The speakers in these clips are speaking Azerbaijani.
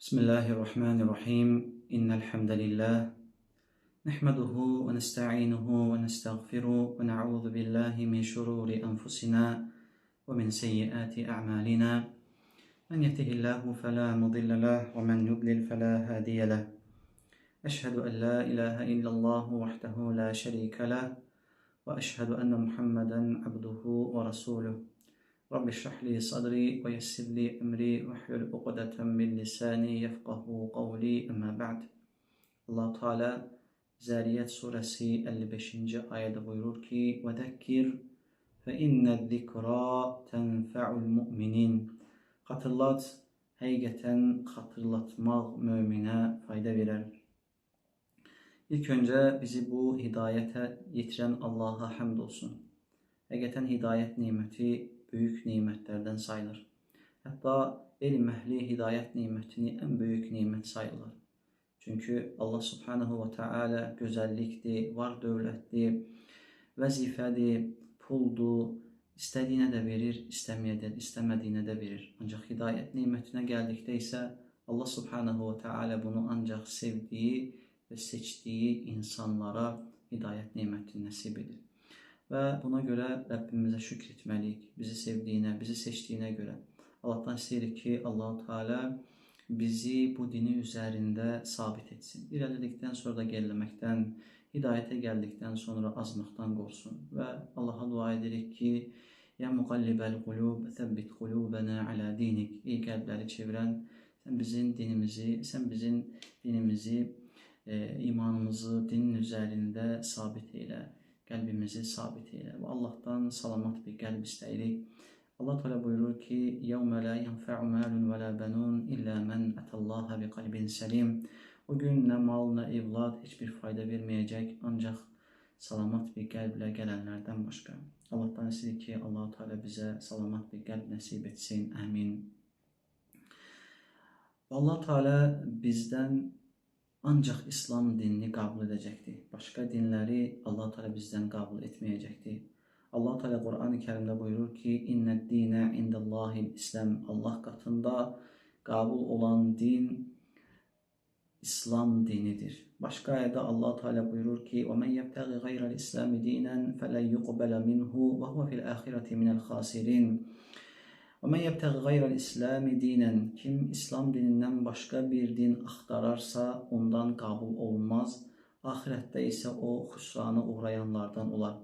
بسم الله الرحمن الرحيم إن الحمد لله نحمده ونستعينه ونستغفره ونعوذ بالله من شرور أنفسنا ومن سيئات أعمالنا من يهده الله فلا مضل له ومن يضلل فلا هادي له أشهد أن لا إله إلا الله وحده لا شريك له وأشهد أن محمدا عبده ورسوله رب اشرح لي صدري ويسر لي أمري واحلل عقدة من لساني يفقه قولي أما بعد. Allah Teala Zariyat suresi 55. ayette buyurur ki: "Vezekkir fe inned zikra tenfa'ul mu'minin." Hatırlat, hakikaten hatırlatmak mümine fayda verir. İlk önce bizi bu hidayete getiren Allah'a hamd olsun. Hakikaten hidayet nimeti büyük nimetlerden sayılır. Hatta ilim ehli hidayet nimetini en büyük nimet sayılır. Çünkü Allah Subhanahu ve Teala güzellikti, var dövletli, vazifedi, puldu, istediğine de verir, istemediğine de verir. Ancak hidayet nimetine geldikte ise Allah Subhanahu ve Teala bunu ancak sevdiği ve seçtiği insanlara hidayet nimetini nasip edir. Ve buna göre Rabbimize şükretmeliyik. Bizi sevdiğine, bizi seçtiğine göre. Allah'tan isteyirik ki Allah-u Teala bizi bu dini üzerinde sabit etsin. İlerledikten sonra da gerilemekten, hidayete geldikten sonra azmaktan korusun. Ve Allah'a dua ederek ki Ya mukallibel kulub, sebbit kulubena ala dinik. İyi kalpleri çeviren, sen bizim dinimizi, imanımızı dinin üzerinde sabit eyle. Kalbimizi sabit eyle. Ve Allah'tan salamat bir kalp isteyirik. Allah Teala buyurur ki: "Yevme la yenfa'u malun ve la benun illa men atallaha bi kalbin selim." O gün ne mal ne evlat hiçbir fayda vermeyecek ancak salamat bir kalple gelenlerden başka. Allah'tan istedik ki Allah Teala bize salamat bir kalp nasip etsin. Amin. Allah Teala bizden ancak İslam dinini kabul edecekti. Başka dinleri Allah Teala bizden kabul etmeyecekti. Allah Teala Kur'an-ı Kerim'de buyurur ki İnned dine indellahil İslam. Allah katında kabul olan din İslam dinidir. Başka ayette Allah Teala buyurur ki وَمَنْ يَبْتَغِ غَيْرَ الْإِسْلَامِ دِينًا فَلَنْ يُقْبَلَ مِنْهُ وَهُوَ فِي الْآخِرَةِ مِنَ الْخَاسِرِينَ. وَمَنْ يَبْتَغِ غَيْرَ الْإِسْلَامِ دِينًا Kim İslam dininden başka bir din aktararsa ondan kabul olmaz. Ahirette ise o hüsrana uğrayanlardan olar.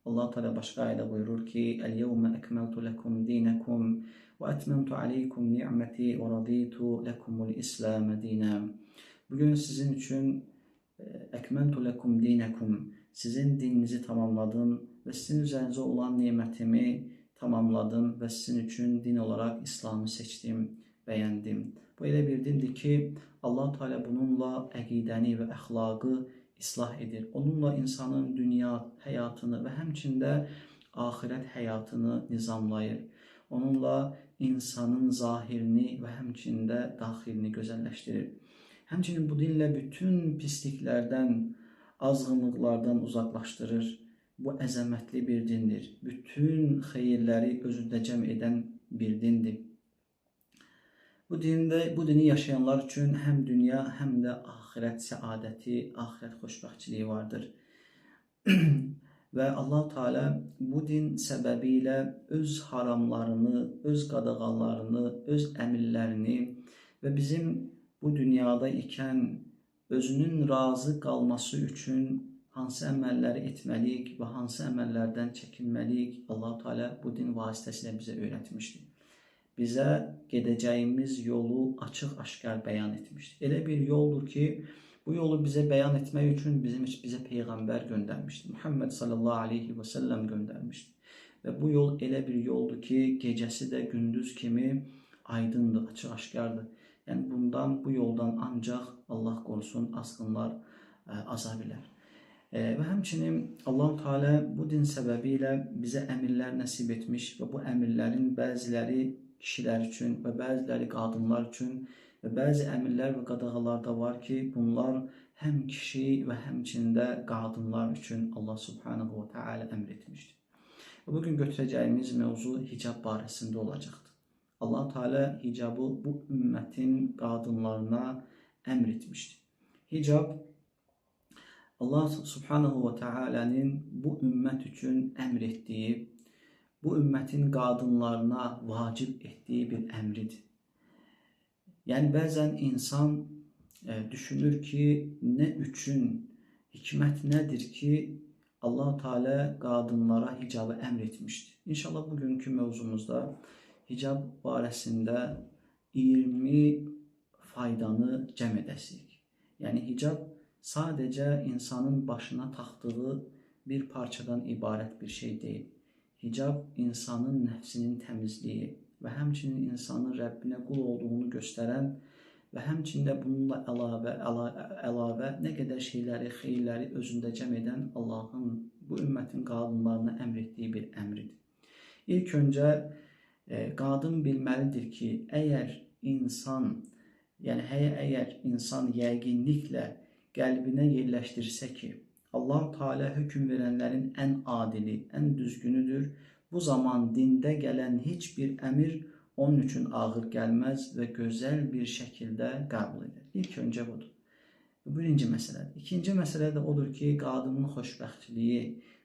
Allah Teala başka ayette buyurur ki El-yevme ekmeltu lekum dinekum ve etmemtu aleykum ni'meti ve raditu lekumul İslam dinen. Bugün sizin için ekmeltu lekum dinekum, sizin dininizi tamamladım ve sizin üzerinize olan nimetimi tamamladım ve sizin için din olarak İslam'ı seçtim, beğendim. Bu öyle bir dindir ki Allah Teala bununla akideni ve ahlakı ıslah edir. Onunla insanın dünya hayatını ve hemçinde ahiret hayatını nizamlayır. Onunla insanın zahirini ve hemçinde dahilini güzelleştirir. Hemçinin bu dinle bütün pisliklerden, azgınlıklardan uzaklaştırır. Bu əzəmətli bir dindir. Bütün xeyirləri özündə cəm edən bir dindir. Bu dini yaşayanlar üçün həm dünya, həm də ahirət səadəti, ahirət xoşbəxtçiliyi vardır. Və Allah Teala bu din səbəbilə öz haramlarını, öz qadağanlarını, öz əmrlərini və bizim bu dünyada ikən özünün razı qalması üçün hansı əməlləri etməliyik və hansı əməllərdən çəkinməliyik Allah Teala bu din vasitəsilə bizə öyrətmişdir. Bizə gedəcəyimiz yolu açıq-aşkar bəyan etmişdir. Elə bir yoldur ki, bu yolu bizə bəyan etmək üçün bizə Peyğəmbər göndərmişdir. Muhammed sallallahu aleyhi və səlləm göndərmişdir. Və bu yol elə bir yoldur ki, gecəsi də gündüz kimi aydındır, açıq-aşkardır. Yəni bu yoldan ancaq Allah qorusun azğınlar aza bilər. Və həmçinin Allah-u Teala bu din səbəbilə bizə əmirlər nəsib etmiş və bu əmirlərin bəziləri kişilər üçün və bəziləri qadınlar üçün və bəzi əmirlər və qadağalar da var ki, bunlar həm kişi və həmçində qadınlar üçün Allah Subhanahu wa Ta'ala əmr etmişdir. Və bugün götürəcəyimiz mövzu hicab barəsində olacaqdır. Allah Teala hicabı bu ümmetin qadınlarına əmr etmişdir. Hicab Allah Subhanahu ve Taala'nın bu ümmet üçün əmr etdiyi, bu ümmetin qadınlarına vacib etdiyi bir əmridir. Yəni bəzən insan düşünür ki, nə üçün, hikmət nədir ki, Allah Teala qadınlara hicabı əmr etmişdir. İnşallah bugünkü mövzumuzda hicab barəsində 20 faydanı cəm edəsirik. Yəni hicab sadəcə insanın başına taxdığı bir parçadan ibarət bir şey deyil. Hicab insanın nəfsinin təmizliyi və həmçinin insanın Rəbbinə qul olduğunu göstərən və həmçində bununla əlavə nə qədər şeyləri, xeyirləri özündə cəm edən Allahın bu ümmətin qadınlarına əmr etdiyi bir əmridir. İlk öncə qadın bilməlidir ki, əgər insan yəqinliklə qəlbinə yerləşdirsə ki, Allah Teala hökm verənlərin ən adili, ən düzgünüdür, bu zaman dində gələn heç bir əmir onun üçün ağır gəlməz və gözəl bir şəkildə qəbul edir. İlk öncə budur. Bu birinci məsələdir. İkinci məsələ də odur ki, qadının xoşbəxtliyi,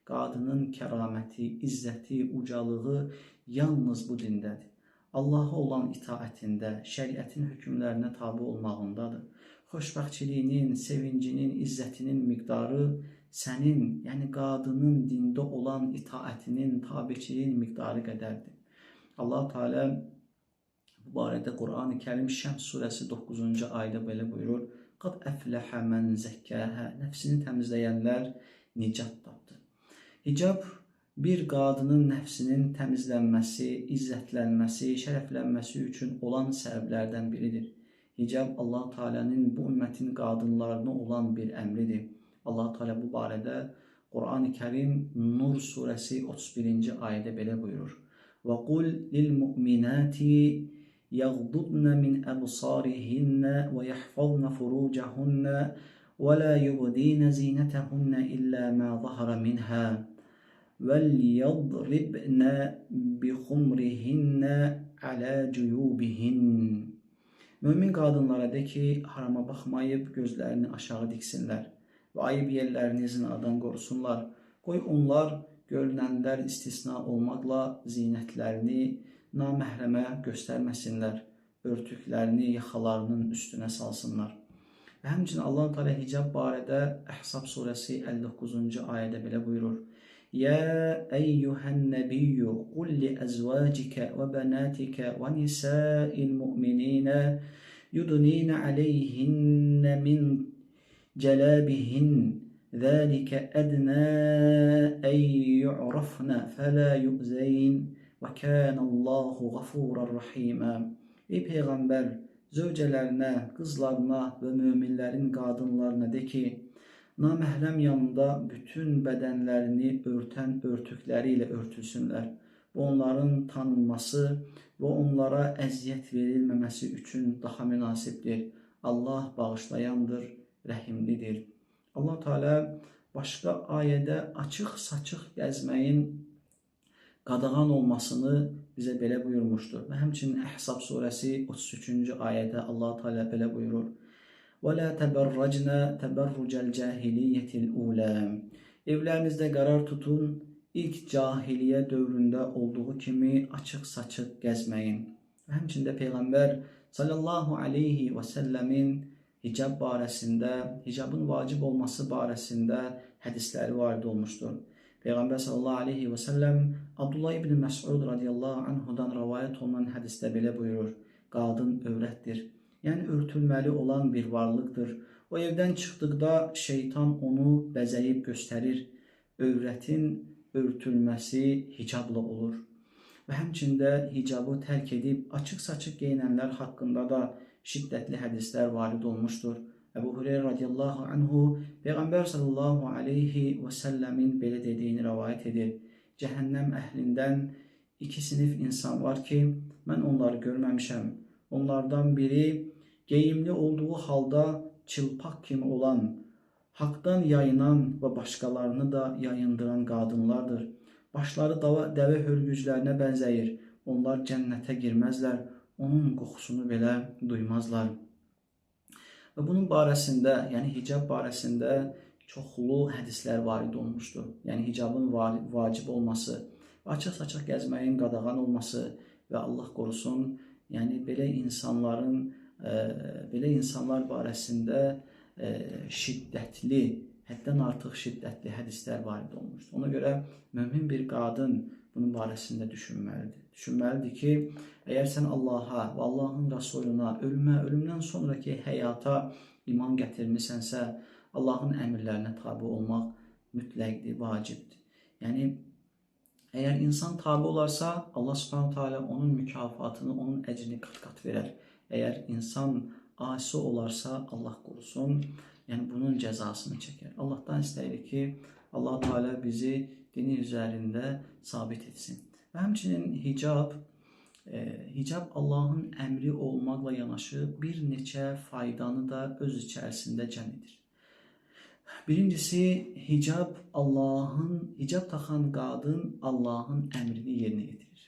qadının kəraməti, izzəti, ucalığı yalnız bu dindədir. Allaha olan itaətində, şəriətin hökmlərinə tabi olmağındadır. Xoşbəxtçiliyinin, sevincinin, izzətinin miqdarı sənin, yəni qadının dində olan itaətinin, tabiçiliyin miqdarı qədərdir. Allah Teala bu barədə Quran-ı Kərim Şəms surəsi 9-cu ayda belə buyurur: "Qad əfləhə mən zəkkəhə." Nəfsini təmizləyənlər nicat tapdı. Hicab bir qadının nəfsinin təmizlənməsi, izzətlənməsi, şərəflənməsi üçün olan səbəblərdən biridir. Hicab Allah Teala'nın bu ümmətin qadınlarına olan bir əmridir. Allah Teala bu barədə Quran-ı Kərim Nur surəsi 31-ci ayədə belə buyurur: "Və qul lil-mu'minati yaghdudna min absarihinna və yahfazna furucahunna və la yubdina zinatahunna illa ma zahara minha وَلْيَضْرِبْنَ بِخُمْرِهِنَّ عَلَى جُيُوبِهِنَّ." Mömin qadınlara de ki, harama baxmayıb gözlərini aşağı diksinlər və ayıb yerlərini zinadan qorusunlar. Qoy onlar görünənlər istisna olmaqla zinətlərini naməhrəmə göstərməsinlər, örtüklərini yaxalarının üstünə salsınlar. Və həmçinin Allah Teala hicab barədə Əhzab surəsi 59-cu ayədə belə buyurur: يا أيها النبي قل لأزواجك وبناتك ونساء المؤمنين يدنين عليهن من جلابهن ذلك أدنى أن يعرفن فلا يؤذين وكان الله غفورا رحيما. Ey Peyğəmbər, zövcələrinə, qızlarına və möminlərin qadınlarına de ki, naməhrəm yanında bütün bədənlərini örtən örtükləri ilə örtülsünlər. Bu onların tanınması və onlara əziyyət verilməməsi üçün daha münasibdir. Allah bağışlayandır, rəhimlidir. Allah Teala başqa ayədə açıq-saçıq gəzməyin qadağan olmasını bizə belə buyurmuşdur. Və həmçinin Əhzab surəsi 33-cü ayədə Allah Teala belə buyurur: وَلَا تَبَرَّجْنَ تَبَرُّجَ الْجَاهِلِيَّةِ الْأُولَى. Evlərinizdə qərar tutun, ilk cahiliyə dövründə olduğu kimi açıq-saçıq gəzməyin. Və həmçində Peyğəmbər sallallahu aleyhi və səlləmin hicab barəsində, hicabın vacib olması barəsində hədisləri varid olmuşdur. Peyğəmbər sallallahu aleyhi və səlləm Abdullah ibn Məs'ud radiyallahu anhudan rəvayət olunan hədisdə belə buyurur: qadın övrətdir. Yəni örtülməli olan bir varlıqdır. O evdən çıxdıqda şeytan onu bəzəyib göstərir. Övrətin örtülməsi hicabla olur. Və həmçində hicabı tərk edib açıq-saçıq geyinənlər haqqında da şiddətli hədislər varid olmuşdur. Əbu Hüreyra radiyallahu anhu Peyğəmbər sallallahu aleyhi və səlləmin belə dediyini rəvayət edir: Cəhənnəm əhlindən iki sinif insan var ki, mən onları görməmişəm. Onlardan biri geyimli olduğu halda çılpaq kimi olan, haqdan yayınan və başqalarını da yayındıran qadınlardır. Başları dəvə hörgüclərinə bənzəyir. onlar cənnətə girməzlər, onun qoxusunu belə duymazlar. Və bunun barəsində, yəni hicab barəsində çoxlu hədislər varid olmuşdur. Yəni hicabın vacib olması, açıq-saçıq gəzməyin qadağan olması və Allah qorusun, yəni belə insanlar barəsində şiddətli, həddən artıq şiddətli hədislər varid olmuşdur. Ona görə mömin bir qadın bunun barəsində düşünməlidir. Düşünməlidir ki, əgər sən Allaha və Allahın Rasuluna, ölümdən sonraki həyata iman gətirmisənsə, Allahın əmrlərinə tabi olmaq mütləqdir, vacibdir. Yəni, əgər insan tabi olarsa, Allah Subhanahu Teala onun mükafatını, onun əcrini qat-qat verər. Əgər insan asi olarsa, Allah qorusun, yəni bunun cəzasını çəkər. Allahdan istəyirik ki, Allah Teala bizi dini üzərində sabit etsin. Və həmçinin hicab Allahın əmri olmaqla yanaşı bir neçə faydanı da öz içərisində cəm edir. Birincisi, hicab taxan qadın Allahın əmrini yerinə yetirir.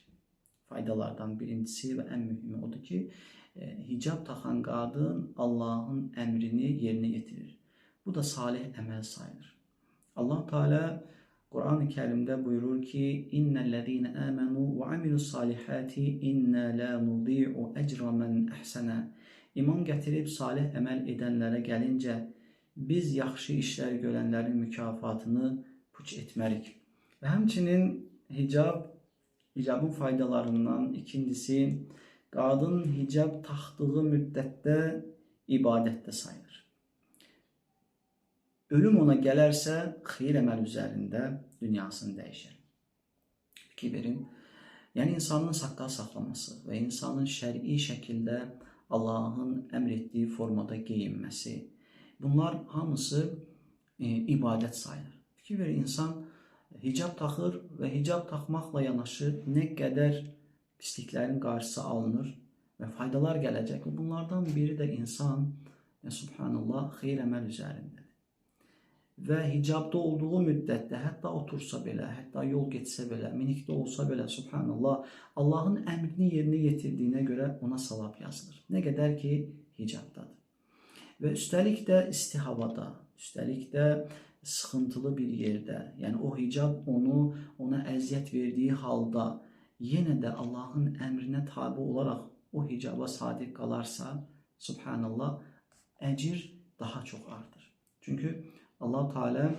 Faydalardan birincisi və ən mühimi odur ki, hicab taxan qadın Allahın əmrini yerinə yetirir. Bu da salih əməl sayılır. Allah Teala Quran-ı Kərimdə buyurur ki: "İnnellezîne âmenû ve amilussâlihâti innâ lâ nudî'u ecra men ehsene." İman gətirib salih əməl edənlərə gəlincə, biz yaxşı işlər görənlərin mükafatını puç etmərik. Və həmçinin hicabın faydalarından ikincisi, qadın hicab taxdığı müddətdə ibadətdə sayılır. Ölüm ona gələrsə, xeyir əməl üzərində dünyasını dəyişər. Fikir verin, yəni insanın saqqal saxlaması və insanın şəri şəkildə Allahın əmr etdiyi formada geyinməsi, bunlar hamısı ibadət sayılır. Fikir verin, insan hicab taxır və hicab taxmaqla yanaşı nə qədər pisliklərin qarşısı alınır və faydalar gələcək. Bunlardan biri də insan, subhanallah, xeyir əməl üzərindədir. Və hicabda olduğu müddətdə, hətta otursa belə, hətta yol getsə belə, minikdə olsa belə, subhanallah, Allahın əmrini yerinə yetirdiyinə görə ona savab yazılır. Nə qədər ki, hicabdadır. Və üstəlik də isti havada, üstəlik də sıxıntılı bir yerdə, yəni o hicab ona əziyyət verdiyi halda, yenə də Allahın əmrinə tabi olaraq o hicaba sadiq qalarsa, subhanallah, əcir daha çox artır. Çünki Allah Teala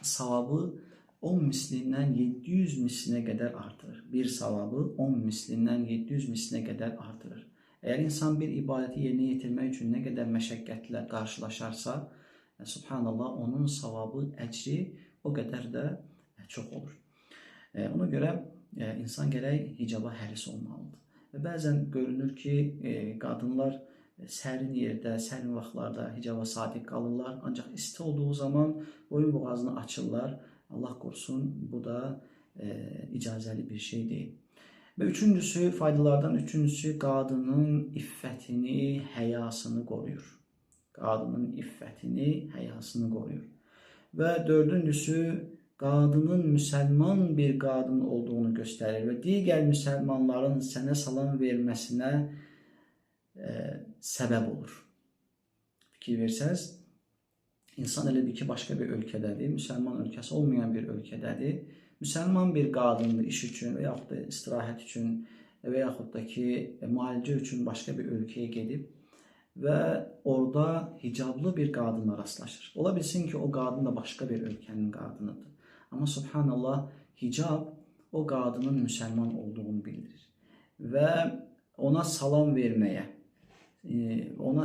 savabı 10 mislindən 700 mislinə qədər artırır. Bir savabı 10 mislindən 700 mislinə qədər artırır. Əgər insan bir ibadəti yerinə yetirmək üçün nə qədər məşəqqətlə qarşılaşarsa, subhanallah, onun savabı, əcri o qədər də çox olur. Ona görə insan gərək hicaba həris olmalıdır. Və bəzən görünür ki, qadınlar sərin yerdə, sərin vaxtlarda hicaba sadiq qalırlar. Ancaq isti olduğu zaman boyun boğazını açırlar. Allah qorusun, bu da icazəli bir şey deyil. Və faydalardan üçüncüsü, qadının iffətini, həyasını qoruyur. Qadının iffətini, həyasını qoruyur. Və dördüncüsü, qadının müsəlman bir qadın olduğunu göstərir və digər müsəlmanların sənə salam verməsinə səbəb olur. Fikir versəz, insan elə bir ki, başqa bir ölkədədir, müsəlman ölkəsi olmayan bir ölkədədir. Müsəlman bir qadındır iş üçün və yaxud da istirahət üçün və yaxud da ki, müalicə üçün başqa bir ölkəyə gedib və orada hicablı bir qadınla rastlaşır. Ola bilsin ki, o qadın da başqa bir ölkənin qadınıdır. Amma subhanallah, hicab o qadının müsəlman olduğunu bildirir və ona salam verməyə, ona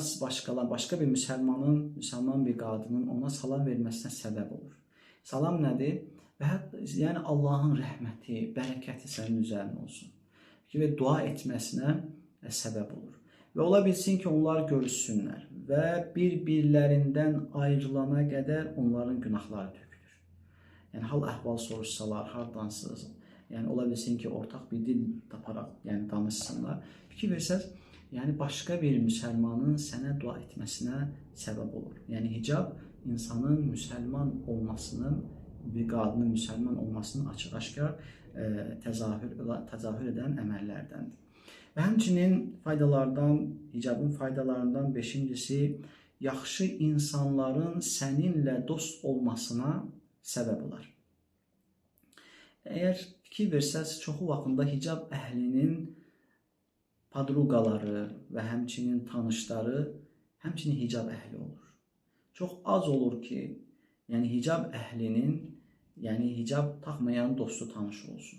başqa bir müsəlman bir qadının ona salam verməsinə səbəb olur. Salam nədir? Və yəni Allahın rəhməti, bərəkəti sənin üzərinə olsun. Və dua etməsinə səbəb olur. Və ola bilsin ki, onlar görüşsünlər və bir-birlərindən ayrılana qədər onların günahları tökülür. Yəni hal əhval soruşsalar, hardansınız? Yəni ola bilsin ki, ortaq bir dil taparaq danışsınlar. Fikir versəz, yəni başqa bir müsəlmanın sənə dua etməsinə səbəb olur. Yəni hicab insanın müsəlman olmasının, bir qadının müsəlman olmasının açıq-aşkar təzahür edən əməllərdəndir. Və həmçinin hicabın faydalarından 5-incisi, yaxşı insanların səninlə dost olmasına səbəb olar. Əgər fikir versəz, çoxu vaxtında hicab əhlinin padruqaları və həmçinin tanışları həmçinin hicab əhli olur. Çox az olur ki, yəni hicab əhlinin, yəni hicab taxmayan dostu tanış olsun.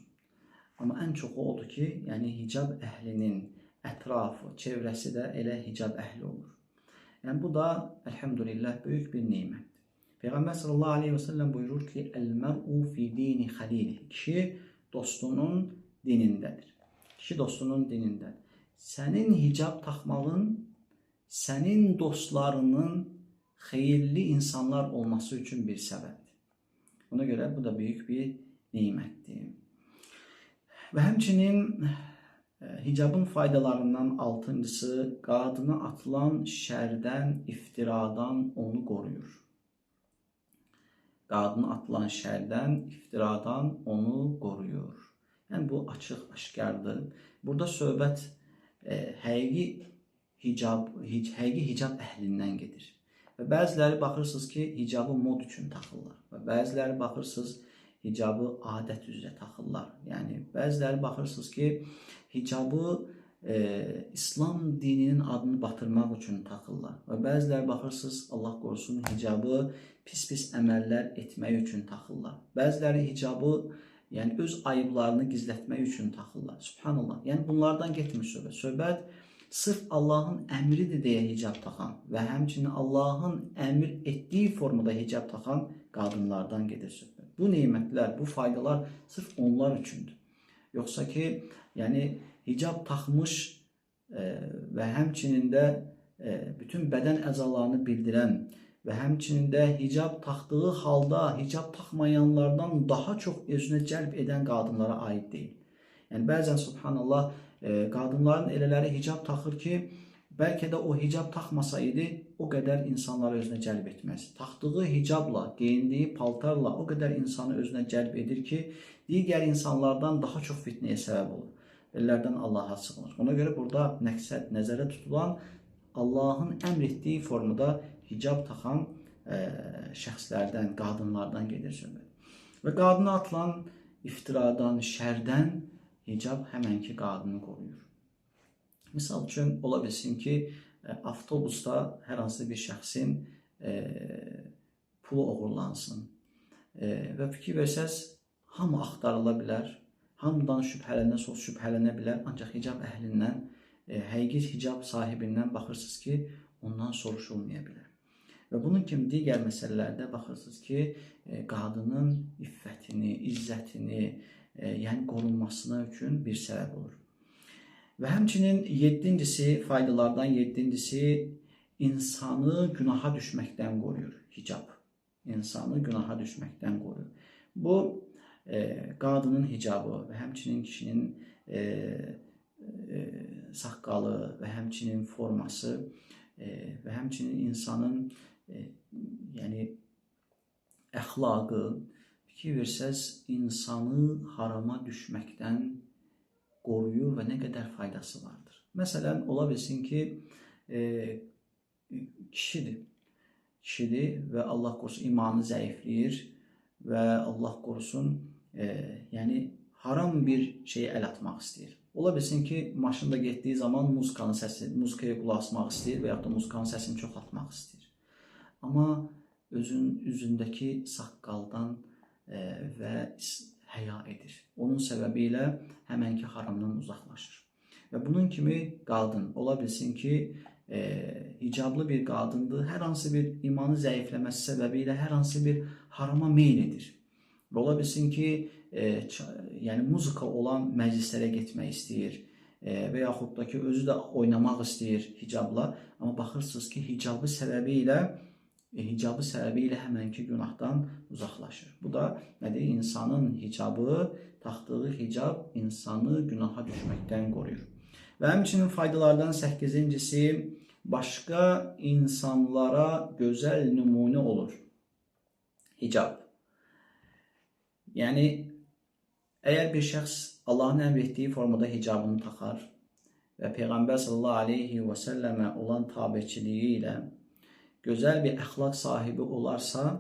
Amma ən çoxu odur ki, yəni hicab əhlinin ətrafı, çevrəsi də elə hicab əhli olur. Yəni bu da, əlhəmdülillah, böyük bir neymətdir. Peyğəmbər sallallahu aleyhi və səlləm buyurur ki, "Əl-mər'u fi dini xalilih." Kişi dostunun dinindədir. Kişi dostunun dinindədir. Sənin hicab taxmağın, sənin dostlarının xeyirli insanlar olması üçün bir səbəbdir. Ona görə bu da böyük bir neymətdir. Və həmçinin hicabın faydalarından 6-cısı, qadına atılan şərdən, iftiradan onu qoruyur. Qadına atılan şərdən, iftiradan onu qoruyur. Yəni bu açıq, aşkardır. Burada söhbət həqiqi hicab əhlindən gedir. Və bəziləri baxırsınız ki, hicabı mod üçün taxırlar. Və bəziləri baxırsınız, hicabı adət üzrə taxırlar. Yəni, bəziləri baxırsınız ki, hicabı İslam dininin adını batırmaq üçün taxırlar. Və bəziləri baxırsınız, Allah qorusun, hicabı pis-pis əməllər etmək üçün taxırlar. Bəziləri hicabı yəni öz ayıblarını gizlətmək üçün taxırlar. Subhanallah. Yəni, bunlardan getmir söhbət. Söhbət sırf Allahın əmridir deyə hicab taxan və həmçinin Allahın əmr etdiyi formada hicab taxan qadınlardan gedir söhbət. Bu neymətlər, bu faydalar sırf onlar üçündür. Yoxsa ki, yəni hicab taxmış və həmçinin də bütün bədən əzalarını bildirən və həmçinin də hicab taxdığı halda hicab taxmayanlardan daha çox özünə cəlb edən qadınlara aid deyil. Yəni bəzən subhanallah qadınların elələri hicab taxır ki, bəlkə də o hicab taxmasaydı o qədər insanları özünə cəlb etməz. Taxdığı hicabla, geyindiyi paltarla o qədər insanı özünə cəlb edir ki, digər insanlardan daha çox fitnəyə səbəb olur. Bellərdən Allaha sığınır. Ona görə burada məqsəd, nəzərə tutulan Allahın əmr etdiyi formada hicab taxan şəxslərdən, qadınlardan gedir söhbət. Və qadına atılan iftiradan, şərdən hicab həmənki qadını qoruyur. Misal üçün, ola bilsin ki, avtobusda hər hansı bir şəxsin pulu oğurlansın və fikir versəz, hamı axtarıla bilər, hamıdan şübhələnə bilər, ancaq hicab əhlindən, həqiqi hicab sahibindən baxırsınız ki, ondan soruşulmaya bilər. Və bunun kimi digər məsələlərdə baxırsınız ki, qadının iffətini, izzətini, yəni qorunmasına üçün bir səbəb olur. Və həmçinin 7-cisi, faydalardan 7-cisi, insanı günaha düşməkdən qoruyur hicab. İnsanı günaha düşməkdən qoruyur. Bu, qadının hicabı və həmçinin kişinin saqqalı və həmçinin forması və həmçinin insanın yəni əxlaqı, fikir versəz, insanı harama düşməkdən qoruyur və nə qədər faydası vardır. Məsələn, ola bilsin ki, kişidir və Allah qorusun imanı zəifləyir və Allah qorusun yəni haram bir şeyə əl atmaq istəyir. Ola bilsin ki, maşında getdiyi zaman muzikaya qulaq asmaq istəyir və yaxud da muzikanın səsini çoxaltmaq istəyir. Amma üzündəki saqqaldan və həya edir. Onun səbəbi ilə həmənki haramdan uzaqlaşır. Və bunun kimi qadın ola bilsin ki, hicablı bir qadındır, hər hansı bir imanı zəifləməsi səbəbi ilə hər hansı bir harama meyl edir. Və ola bilsin ki, yəni muzika olan məclislərə getmək istəyir və yaxud da ki, özü də oynamaq istəyir hicabla, amma baxırsınız ki, hicabı səbəbi ilə həmənki günahdan uzaqlaşır. Bu da nədir? İnsanın hicabı, taxdığı hicab insanı günaha düşməkdən qoruyur. Və həmçinin faydalardan 8-cisi, başqa insanlara gözəl nümunə olur hicab. Yəni, Əgər bir şəxs Allahın əmr etdiyi formada hicabını taxar və Peyğəmbər sallallahu aleyhi və səlləmə olan tabiçiliyi ilə gözəl bir əxlaq sahibi olarsa,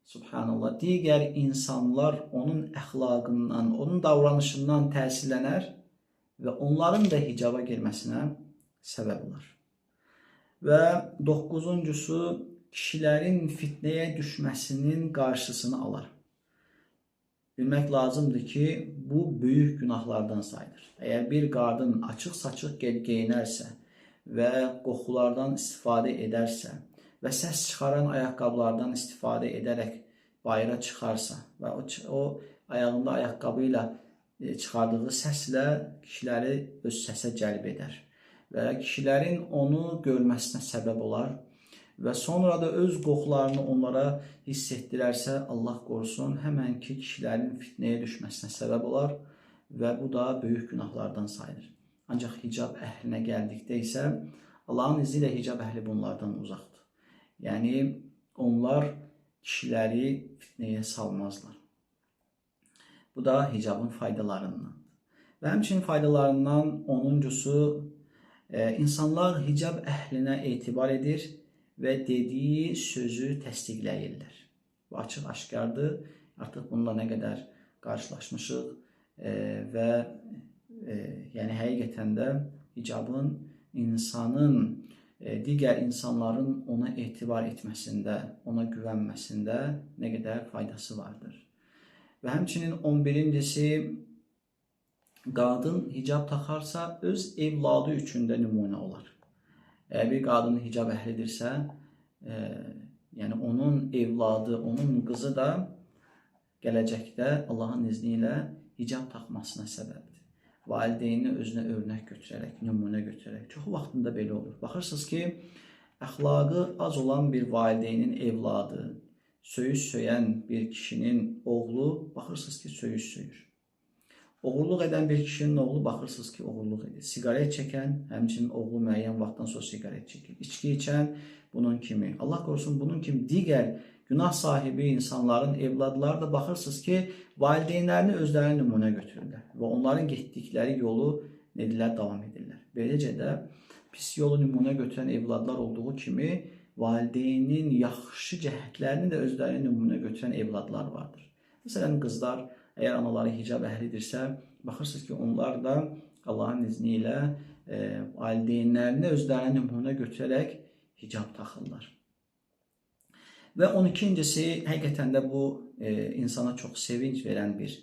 subhanallah, digər insanlar onun əxlaqından, onun davranışından təsirlənər və onların da hicaba girməsinə səbəb olar. Və 9-uncusu, kişilərin fitnəyə düşməsinin qarşısını alar. Bilmək lazımdır ki, bu böyük günahlardan sayılır. Əgər bir qadın açıq-saçıq geyinərsə və qoxulardan istifadə edərsə və səs çıxaran ayaqqabılardan istifadə edərək bayıra çıxarsa və o ayağında ayaqqabı ilə çıxardığı səslə kişiləri öz səsə cəlb edər və kişilərin onu görməsinə səbəb olar və sonra da öz qoxularını onlara hiss etdirərsə, Allah qorusun, həmən ki, kişilərin fitnəyə düşməsinə səbəb olar və bu da böyük günahlardan sayılır. Ancaq hicab əhlinə gəldikdə isə Allahın izni ilə hicab əhli bunlardan uzaqdır. Yəni, onlar kişiləri fitnəyə salmazlar. Bu da hicabın faydalarından. Və həmçinin faydalarından 10-uncusu, insanlar hicab əhlinə etibar edir və dediyi sözü təsdiqləyirlər. Bu açıq aşkardır. Artıq bununla nə qədər qarşılaşmışıq və yəni həqiqətən də hicabın insanın, digər insanların ona etibar etməsində, ona güvənməsində nə qədər faydası vardır. Və həmçinin 11-incisi, qadın hicab taxarsa öz evladı üçün də nümunə olar. Əgər bir qadın hicab əhlidirsə, yəni onun evladı, onun qızı da gələcəkdə Allahın izni ilə hicab taxmasına səbəbdir. Valideyni özünə örnək götürərək, nümunə götürərək. Çox vaxtında belə olur. Baxırsınız ki, əxlaqı az olan bir valideynin evladı, söyüş söyən bir kişinin oğlu, baxırsınız ki, söyüş söyür. Oğurluq edən bir kişinin oğlu baxırsınız ki, oğurluq edir. Sigaret çəkən, həmçinin oğlu müəyyən vaxtdan sonra sigaret çəkir. İçki içən bunun kimi. Allah qorusun, bunun kimi digər günah sahibi insanların evladları da baxırsınız ki, valideynlərini özlərinə nümunə götürürlər və onların getdikləri yolu nedirlər, davam edirlər. Beləcə də pis yolu nümunə götürən evladlar olduğu kimi, valideynin yaxşı cəhətlərini də özlərinə nümunə götürən evladlar vardır. Məsələn, qızlar, əgər anaları hicab əhlidirsə, baxırsınız ki, onlar da Allahın izni ilə valideynlərini özlərinə nümunə götürərək hicab taxırlar. Və 12-incisi, həqiqətən də bu insana çox sevinç verən bir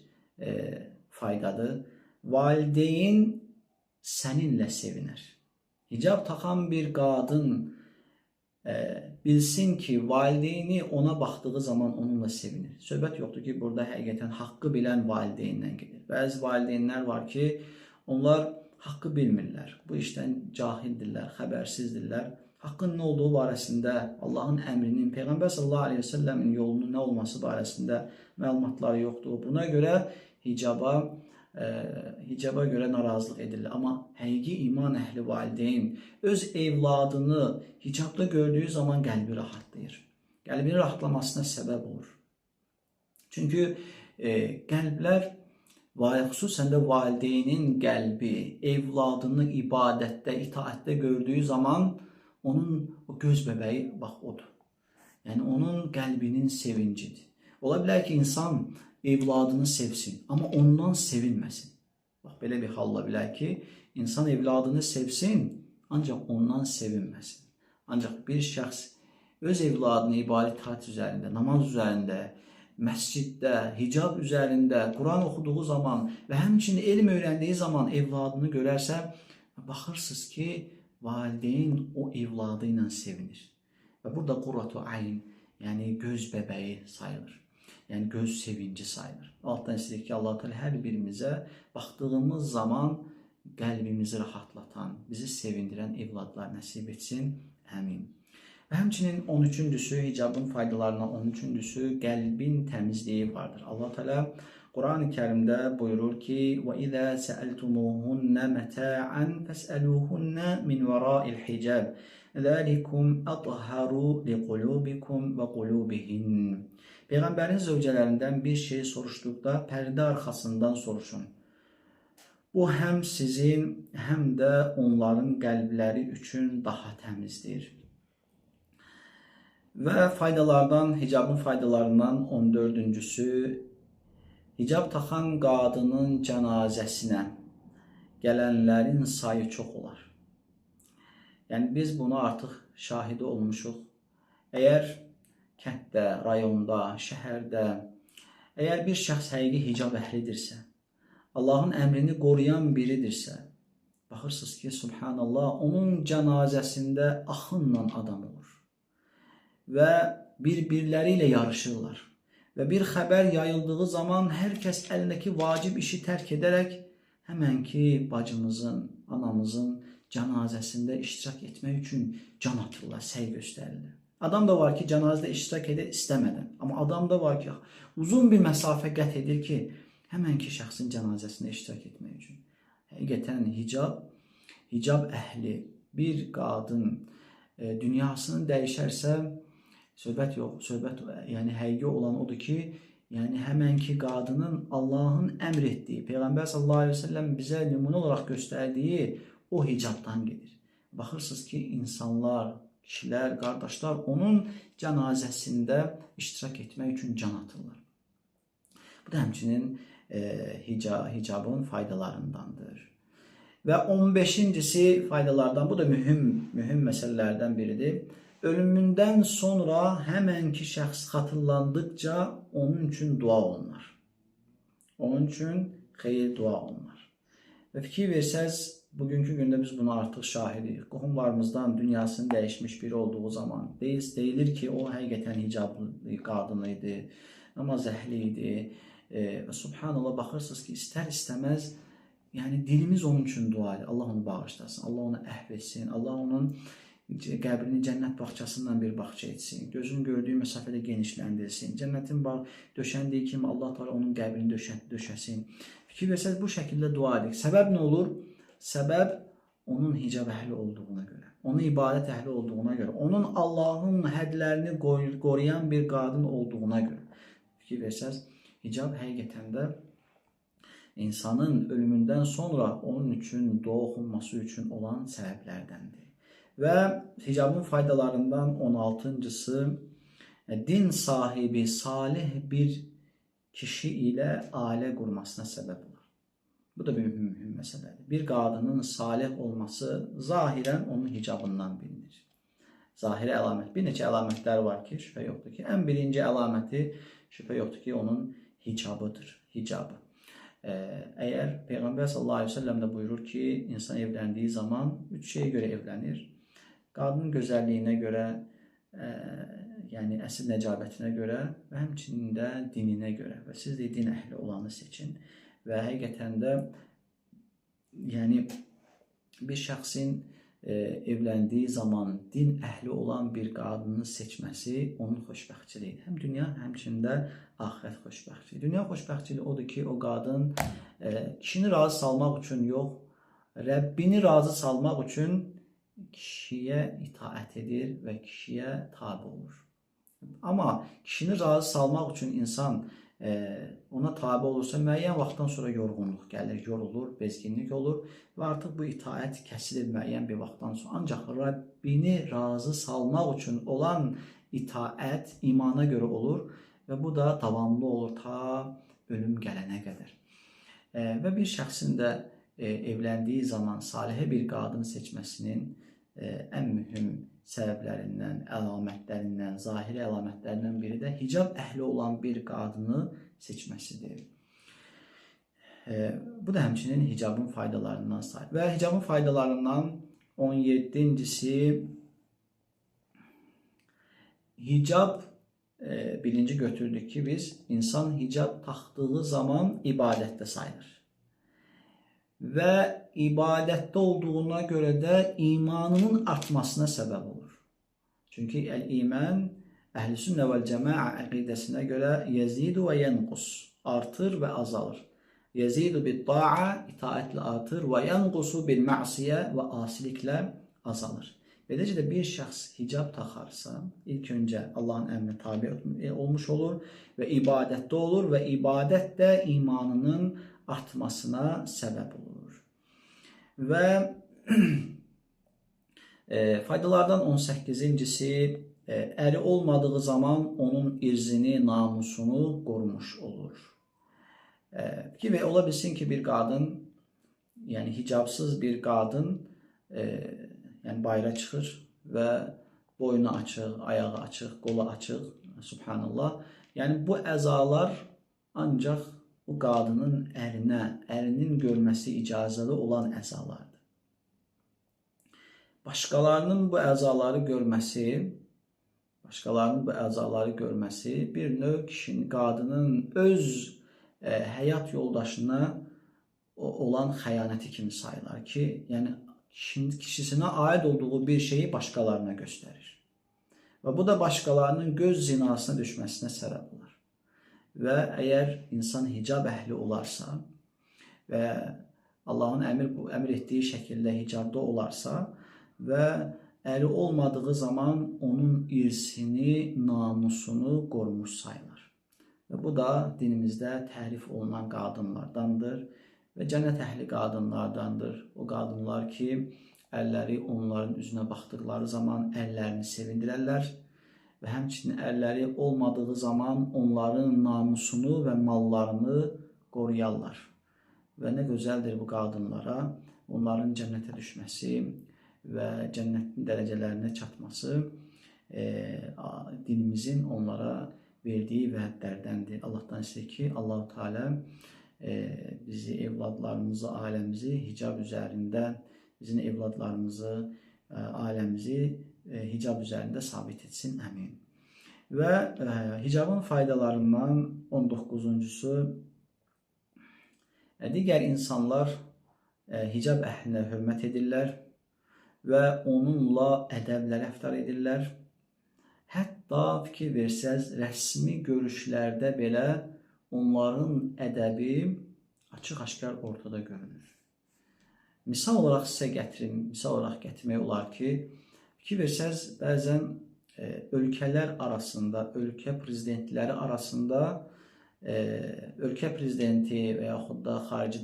faydadır. Valideyn səninlə sevinər. Hicab taxan bir qadın bilsin ki, valideyni ona baxdığı zaman onunla sevinir. Söhbət yoxdur ki, burada həqiqətən haqqı bilən valideyndən gedir. Bəzi valideynlər var ki, onlar haqqı bilmirlər. Bu işdən cahildirlər, xəbərsizdirlər. Haqqın nə olduğu barəsində, Allahın əmrinin, Peyğəmbər sallallahu aleyhi ve səlləmin yolunun nə olması barəsində məlumatları yoxdur. Buna görə hicaba görə narazılıq edirlər. Amma həqiqi iman əhli valideyn öz evladını hicabda gördüyü zaman qəlbi rahatlayır. Qəlbinin rahatlamasına səbəb olur. Çünki qəlblər, xüsusən də valideynin qəlbi evladını ibadətdə, itaətdə gördüyü zaman onun o göz bəbəyi, bax, odur. Yəni, onun qəlbinin sevincidir. Ola bilər ki, insan evladını sevsin, amma ondan sevinməsin. Bax, belə bir halla bilər ki, insan evladını sevsin, ancaq ondan sevinməsin. Ancaq bir şəxs öz evladını ibadət üzərində, namaz üzərində, məsciddə, hicab üzərində, Quran oxuduğu zaman və həmçinin elm öyrəndiyi zaman evladını görərsə, baxırsınız ki, valideyn o evladı ilə sevinir. Və burada qurratu ayn, yəni göz bəbəyi sayılır. Yəni göz sevinci sayılır. Altdan istəyirik ki, Allah Teala hər birimizə baxdığımız zaman qəlbimizi rahatlatan, bizi sevindirən evladlar nəsib etsin. Əmin. Və həmçinin 13-cüsü, hicabın faydalarından 13-cüsü qəlbin təmizliyi vardır. Allah Teala Quran-ı Kərimdə buyurur ki: "Və izə səəltumuhunna mata'an fas'aluhunna min vara'il hicab." Zalikum atharu liqulubikum və qulubihin. Peyğəmbərin zövcələrindən bir şey soruşduqda pərdə arxasından soruşun. Bu həm sizin, həm də onların qəlbləri üçün daha təmizdir. Və faydalardan, hicabın faydalarından 14-cüsü, hicab taxan qadının cənazəsinə gələnlərin sayı çox olar. Yəni biz buna artıq şahidi olmuşuq. Əgər kənddə, rayonda, şəhərdə, əgər bir şəxs həqiqi hicab əhlidirsə, Allahın əmrini qoruyan biridirsə, baxırsınız ki, subhanallah, onun cənazəsində axınla adam olur. Və bir-birləri ilə yarışırlar. Və bir xəbər yayıldığı zaman hər kəs əlindəki vacib işi tərk edərək həmən ki, bacımızın, anamızın cənazəsində iştirak etmək üçün can atırlar, səy göstərirlər. Adam da var ki, cənazədə iştirak edir istəmədən. Amma adam da var ki, uzun bir məsafə qət edir ki, həmən ki, şəxsin cənazəsində iştirak etmək üçün. Həqiqətən hicab əhli bir qadın dünyasını dəyişərsə, söhbət yox, söhbət yəni həqiqi olan odur ki, yəni həmən ki, qadının Allahın əmr etdiyi, Peyğəmbər sallallahu aleyhi ve sellem bizə nümunə olaraq göstərdiyi o hicabdan gedir. Baxırsınız ki, insanlar, kişilər, qardaşlar onun cənazəsində iştirak etmək üçün can atırlar. Bu da həmçinin hicabın faydalarındandır. Və 15-incisi faydalardan, bu da mühüm məsələlərdən biridir. Ölümündən sonra həmən ki şəxs xatırlandıqca onun üçün dua olunur. Onun üçün xeyir dua olunur. Və fikir versəz, bugünkü gündə biz buna artıq şahidik. Qohumlarımızdan dünyasını dəyişmiş biri olduğu zaman deyilir ki, o həqiqətən hicablı qadın idi, namaz əhli idi. Və subhanallah, baxırsınız ki, istər-istəməz yəni dilimiz onun üçün dua edir. Allah onu bağışlasın, Allah onu əhv etsin, Allah onun qəbrini cənnət bağçasından bir bağça etsin, gözün gördüyü məsafədə genişləndirsin, cənnətin döşəndiyi kimi Allah Teala onun qəbrini döşəsin. Fikir versəz, bu şəkildə dua edik. Səbəb nə olur? Səbəb onun hicab əhli olduğuna görə, onun ibadət əhli olduğuna görə, onun Allahın hədlərini qoruyan bir qadın olduğuna görə. Fikir versəz, hicab həqiqətən də insanın ölümündən sonra onun üçün dua oxunması üçün olan səbəblərdəndir. Və hicabın faydalarından 16-cısı, din sahibi salih bir kişi ilə ailə qurmasına səbəb olur. Bu da bir mühüm məsələdir. Bir qadının salih olması zahirən onun hicabından bilinir. Zahiri əlamət. Bir neçə əlamətlər var ki, şübhə yoxdur ki, ən birinci əlaməti şübhə yoxdur ki, onun hicabıdır, hicabı. Əgər Peyğəmbər sallallahu aleyhi ve sellem də buyurur ki, insan evləndiyi zaman 3 şeyə görə evlənir. Qadının gözəlliyinə görə, yəni əsl nəcabətinə görə və həmçinin də dininə görə. Və siz də din əhli olanı seçin. Və həqiqətən də yəni bir şəxsin evləndiyi zaman din əhli olan bir qadını seçməsi onun xoşbəxtçiliyidir. Həm dünya, həmçinin də axirət xoşbəxtçiliyi. Dünya xoşbəxtçiliyi odur ki, o qadın kişini razı salmaq üçün yox, Rəbbini razı salmaq üçün kişiyə itaət edir və kişiyə tabi olur. Amma kişini razı salmaq üçün insan ona tabi olursa, müəyyən vaxtdan sonra yorğunluq gəlir, yorulur, bezginlik olur və artıq bu itaət kəsilir müəyyən bir vaxtdan sonra. Ancaq Rəbbini razı salmaq üçün olan itaət imana görə olur və bu da davamlı olur ta ölüm gələnə qədər. Və bir şəxsin də evləndiyi zaman salihə bir qadın seçməsinin ən mühüm səbəblərindən, əlamətlərindən, zahiri əlamətlərindən biri də hicab əhli olan bir qadını seçməsidir. Bu da həmçinin hicabın faydalarından sayılır. Və hicabın faydalarından 17-cisi hicab, birinci götürdük ki, biz insan hicab taxdığı zaman ibadətdə sayılır. Və ibadətdə olduğuna görə də imanının artmasına səbəb olur. Çünki əl-iman əhl-i-sünnə vəl-cəmaə əqidəsinə görə yezidu və yenqus, artır və azalır. Yezidu bit-ta'a, itaətlə artır və yenqusu bil-ma'siyə və asiliklə azalır. Beləcə də bir şəxs hicab taxarsa, ilk öncə Allahın əmrinə tabe olmuş olur və ibadətdə olur və ibadət də imanının artmasına səbəb olur. Və faydalardan 18-incisi, əri olmadığı zaman onun irzini, namusunu qorumuş olur. Ki və ola bilsin ki, bir qadın, yəni hicabsız bir qadın yəni bayıra çıxır və boynu açıq, ayağı açıq, qolu açıq, subhanallah. Yəni bu əzalar ancaq bu qadının ərinin görməsi icazəli olan əzalardır. Başqalarının bu əzaları görməsi bir növ kişinin, qadının öz həyat yoldaşına olan xəyanəti kimi sayılar ki, yəni kişisinə aid olduğu bir şeyi başqalarına göstərir. Və bu da başqalarının göz zinasına düşməsinə səbəb olar. Və əgər insan hicab əhli olarsa və Allahın əmr etdiyi şəkildə hicabda olarsa və əri olmadığı zaman onun irsini, namusunu qorumuş sayılır. Və bu da dinimizdə tərif olunan qadınlardandır və cənnət əhli qadınlardandır. O qadınlar ki, ərləri onların üzünə baxdıqları zaman ərlərini sevindirərlər və həmçinin ərləri olmadığı zaman onların namusunu və mallarını qoruyarlar. Və nə gözəldir bu qadınlara onların cənnətə düşməsi və cənnətin dərəcələrinə çatması dinimizin onlara verdiyi vədlərdəndir. Allahdan istəyir ki, Allah-u Teala bizi, evladlarımızı, ailəmizi hicab üzərində, bizim evladlarımızı, ailəmizi hicab üzərində sabit etsin. Əmin. Və hicabın faydalarından 19-uncusu, digər insanlar hicab əhlinə hörmət edirlər və onunla ədəblə rəftar edirlər. Hətta fikir versəz, rəsmi görüşlərdə belə onların ədəbi açıq-aşkar ortada görünür. Misal olaraq gətirmək olar ki, fikir versəz, bəzən ölkələr arasında, ölkə prezidentləri arasında, ölkə prezidenti və yaxud da xarici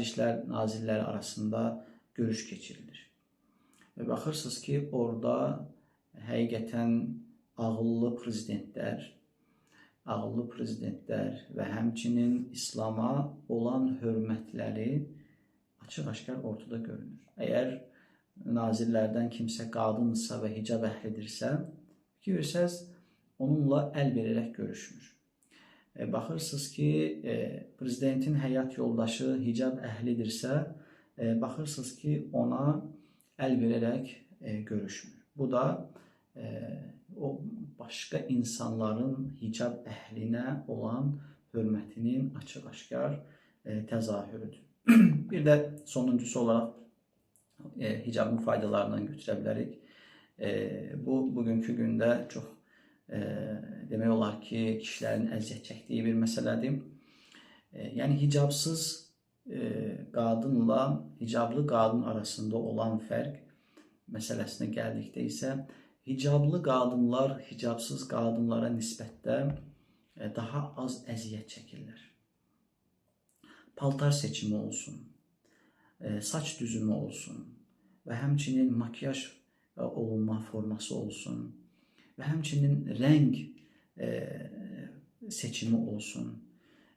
işlər nazirləri arasında görüş keçirilir. Və baxırsınız ki, orada həqiqətən ağıllı prezidentlər və həmçinin İslama olan hörmətləri açıq-aşkar ortada görünür. Əgər nazirlərdən kimsə qadınsa və hicab əhlidirsə, fikir versəz, onunla əl verərək görüşmür. Baxırsınız ki, prezidentin həyat yoldaşı hicab əhlidirsə, baxırsınız ki, ona əl verərək görüşmür. Bu da o başqa insanların hicab əhlinə olan hörmətinin açıq-aşkar təzahürüdür. Bir də sonuncusu olaraq hicabın faydalarından götürə bilərik. Bugünkü gündə çox demək olar ki, kişilərin əziyyət çəkdiyi bir məsələdir. Yəni hicabsız qadınla hicablı qadın arasında olan fərq məsələsinə gəldikdə isə hicablı qadınlar hicabsız qadınlara nisbətdə daha az əziyyət çəkirlər. Paltar seçimi olsun, saç düzümü olsun və həmçinin makyaj olunma forması olsun və həmçinin rəng seçimi olsun.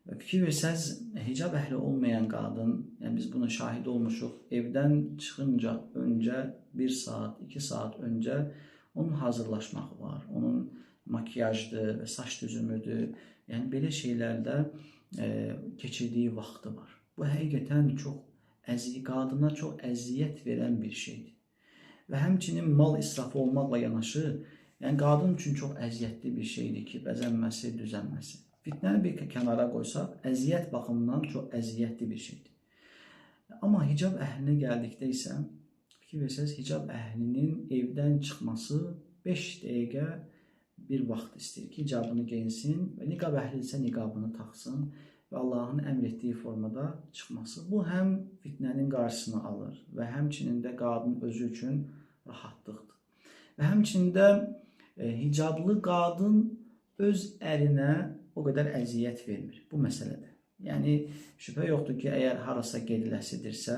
Fikir versəz, hicab əhli olmayan qadın, yəni biz bunun şahidi olmuşuq, evdən çıxınca öncə 1 saat, 2 saat öncə onun hazırlaşması var, onun makyajdır və saç düzümüdür. Yəni belə şeylərdə keçirdiyi vaxtı var. Bu həqiqətən qadına çox əziyyət verən bir şeydir. Və həmçinin mal israfı olmaqla yanaşı, yəni qadın üçün çox əziyyətli bir şeydir ki, bəzənməsi, düzənməsi. Fitnəni bir kənara qoysaq, əziyyət baxımından çox əziyyətli bir şeydir. Amma hicab əhlinə gəldikdə isə, fikir versəz, hicab əhlinin evdən çıxması 5 dəqiqə bir vaxt istəyir ki, hicabını geyinsin və niqab əhlidirsə niqabını taxsın və Allahın əmr etdiyi formada çıxması. Bu həm fitnənin qarşısını alır və həmçinin də qadın özü üçün rahatlıqdır. Və həmçində hicablı qadın öz ərinə o qədər əziyyət vermir bu məsələdə. Yəni şübhə yoxdur ki, əgər harasa gediləsidirsə,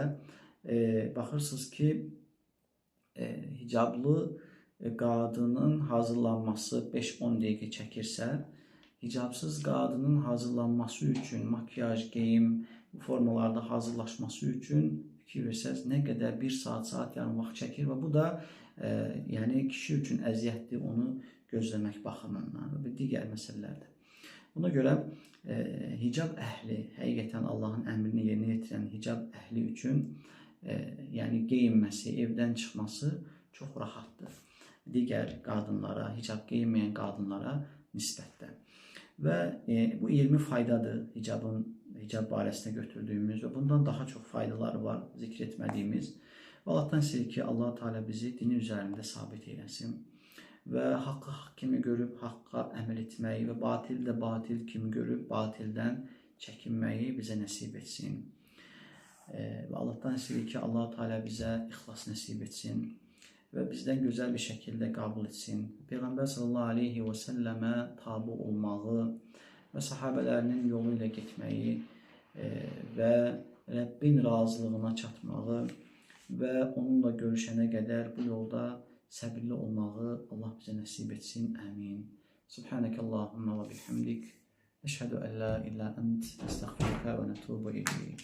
baxırsınız ki, hicablı qadının hazırlanması 5-10 dəqiqə çəkirsə, hicabsız qadının hazırlanması üçün makyaj, geyim formalarda hazırlaşması üçün fikir versəz nə qədər 1 saat yarım vaxt çəkir və bu da yəni kişi üçün əziyyətli onu gözləmək baxımından və digər məsələlərdir. Buna görə hicab əhli, həqiqətən Allahın əmrini yerinə yetirən hicab əhli üçün yəni geyinməsi, evdən çıxması çox rahatdır. Digər qadınlara, hicab geyinməyən qadınlara nisbətdə. Və bu 20 faydadır hicab barəsində götürdüyümüz və bundan daha çox faydaları var zikr etmədiyimiz. Allahdan istəyirik ki, Allah Teala bizi dini üzərində sabit eyləsin və haqqı haqq kimi görüb haqqa əməl etməyi və batil də batil kimi görüb batildən çəkinməyi bizə nəsib etsin. Və Allahdan istəyirik ki, Allah Teala bizə ixlas nəsib etsin və bizdən gözəl bir şəkildə qəbul etsin. Peyğəmbər sallallahu aleyhi və səlləmə tabi olmağı və sahabələrinin yolu ilə getməyi və Rəbbin razılığına çatmağı və onunla görüşənə qədər bu yolda səbirli olmağı Allah bizə nəsib etsin. Əmin. Subhanəkəllahumma və bihamdik. Əşhədü ən la illə ənt. Əstəğfirukə və nətubu ileyk.